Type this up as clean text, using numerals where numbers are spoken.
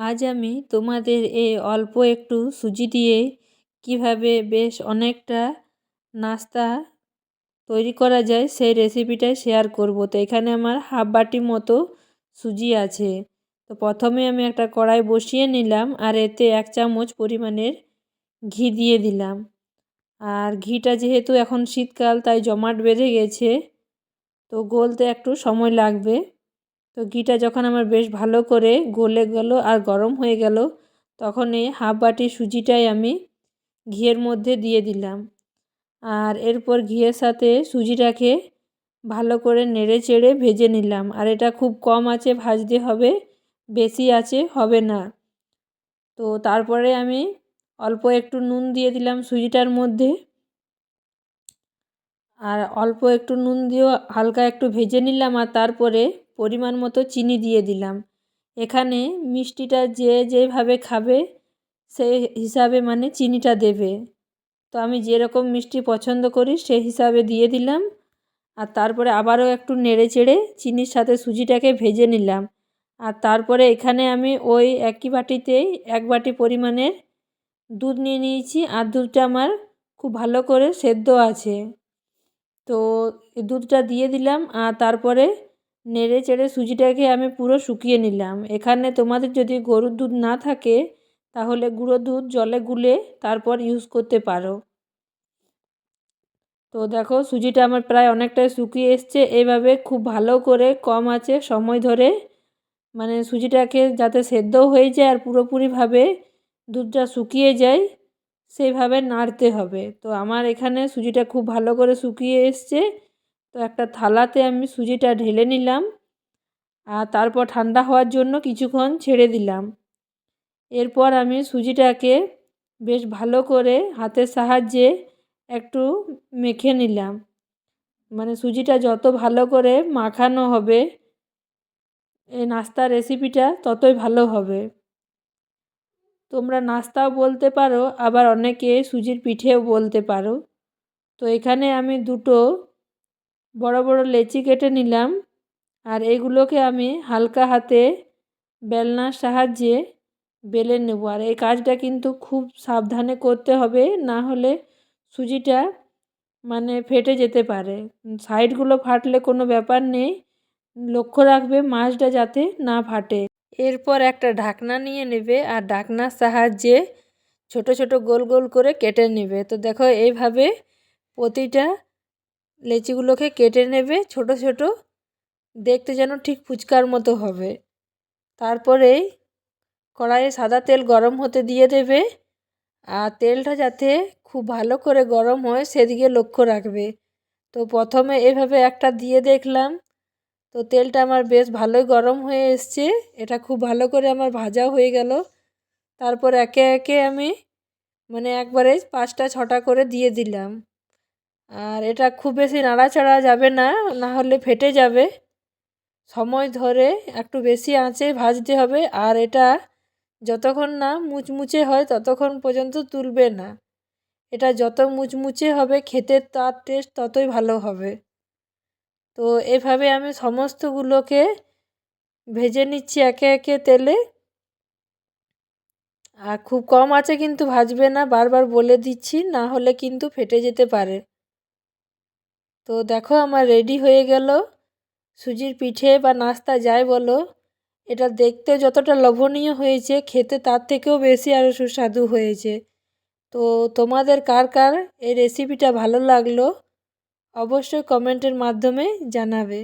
আজ আমি তোমাদের এই অল্প একটু সুজি দিয়ে কিভাবে বেশ অনেকটা নাস্তা তৈরি করা যায় সেই রেসিপিটাই শেয়ার করব। তো এখানে আমার হাফ বাটি মতো সুজি আছে। তো প্রথমে আমি একটা কড়াই বসিয়ে নিলাম আর এতে 1 চামচ পরিমাণের ঘি দিয়ে দিলাম। আর ঘিটা যেহেতু এখন শীতকাল তাই জমাট বেঁধে গেছে, তো গলতে একটু সময় লাগবে। তো ঘিটা যখন আমার বেশ ভালো করে গলে গেল আর গরম হয়ে গেল, তখন এই হাফ বাটি সুজিটাই আমি ঘিয়ের মধ্যে দিয়ে দিলাম। আর এরপর ঘিয়ের সাথে সুজিটাকে ভালো করে নেড়ে চেড়ে ভেজে নিলাম। আর এটা খুব কম আঁচে ভাজতে হবে, বেশি আঁচে হবে না। তো তারপরে আমি অল্প একটু নুন দিয়ে দিলাম সুজিটার মধ্যে। আর অল্প একটু নুন দিয়েও হালকা একটু ভেজে নিলাম। আর তারপরে পরিমাণ মতো চিনি দিয়ে দিলাম। এখানে মিষ্টিটা যে যেভাবে খাবে সেই হিসাবে মানে চিনিটা দেবে। তো আমি যেরকম মিষ্টি পছন্দ করি সেই হিসাবে দিয়ে দিলাম। আর তারপরে আবারও একটু নেড়ে চেড়ে চিনির সাথে সুজিটাকে ভেজে নিলাম। আর তারপরে এখানে আমি ওই একই বাটিতেই 1 বাটি পরিমাণের দুধ নিয়ে নিয়েছি। আর দুধটা আমার খুব ভালো করে সেদ্ধ আছে। তো এই দুধটা দিয়ে দিলাম। আর তারপরে নেড়ে চেড়ে সুজিটাকে আমি পুরো শুকিয়ে নিলাম। এখানে তোমাদের যদি গরুর দুধ না থাকে তাহলে গুঁড়ো দুধ জলে গুলে তারপর ইউজ করতে পারো। তো দেখো সুজিটা আমার প্রায় অনেকটাই শুকিয়ে এসছে। এইভাবে খুব ভালো করে কম আঁচে সময় ধরে মানে সুজিটাকে যাতে সেদ্ধও হয়ে যায় আর পুরোপুরিভাবে দুধটা শুকিয়ে যায় সেইভাবে নাড়তে হবে। তো আমার এখানে সুজিটা খুব ভালো করে শুকিয়ে এসছে। তো একটা থালাতে আমি সুজিটা ঢেলে নিলাম। আর তারপর ঠান্ডা হওয়ার জন্য কিছুক্ষণ ছেড়ে দিলাম। এরপর আমি সুজিটাকে বেশ ভালো করে হাতের সাহায্যে একটু মেখে নিলাম। মানে সুজিটা যত ভালো করে মাখানো হবে এই নাস্তার রেসিপিটা ততই ভালো হবে। তোমরা নাস্তাও বলতে পারো, আবার অনেকে সুজির পিঠেও বলতে পারো। তো এখানে আমি দুটো বড় বড় লেচি কেটে নিলাম। আর এইগুলোকে আমি হালকা হাতে বেলনার সাহায্যে বেলে নেব। আর এই কাজটা কিন্তু খুব সাবধানে করতে হবে, না হলে সুজিটা মানে ফেটে যেতে পারে। সাইডগুলো ফাটলে কোনো ব্যাপার নেই, লক্ষ্য রাখবে মাছটা যাতে না ফাটে। এরপর একটা ঢাকনা নিয়ে নেবে আর ঢাকনার সাহায্যে ছোট ছোট গোল গোল করে কেটে নেবে। তো দেখো এইভাবে প্রতিটা লেচিগুলোকে কেটে নেবে ছোট ছোট, দেখতে যেন ঠিক ফুচকার মতো হবে। তারপরেই কড়াইয়ে সাদা তেল গরম হতে দিয়ে দেবে। আর তেলটা যাতে খুব ভালো করে গরম হয় সেদিকে লক্ষ্য রাখবে। তো প্রথমে এভাবে একটা দিয়ে দেখলাম। তো তেলটা আমার বেশ ভালোই গরম হয়ে এসছে। এটা খুব ভালো করে আমার ভাজা হয়ে গেল। তারপর একে একে আমি মানে একবারে 5টা 6টা করে দিয়ে দিলাম। আর এটা খুব বেশি নাড়াচাড়া যাবে না, না হলে ফেটে যাবে। সময় ধরে একটু বেশি আঁচে ভাজতে হবে। আর এটা যতক্ষণ না মুচমুচে হয় ততক্ষণ পর্যন্ত তুলবে না। এটা যত মুচমুচে হবে খেতে তার টেস্ট ততই ভালো হবে। তো এভাবে আমি সমস্তগুলোকে ভেজে নিচ্ছি একে একে তেলে। আর খুব কম আঁচে কিন্তু ভাজবে না, বারবার বলে দিচ্ছি, না হলে কিন্তু ফেটে যেতে পারে। তো দেখো আমার রেডি হয়ে গেল সুজির পিঠে বা নাস্তা যাই বলো। এটা দেখতে যতটা লোভনীয় হয়েছে খেতে তার থেকেও বেশি আরও সুস্বাদু হয়েছে। তো তোমাদের কার কার এই রেসিপিটা ভালো লাগলো অবশ্যই কমেন্টের মাধ্যমে জানাবে।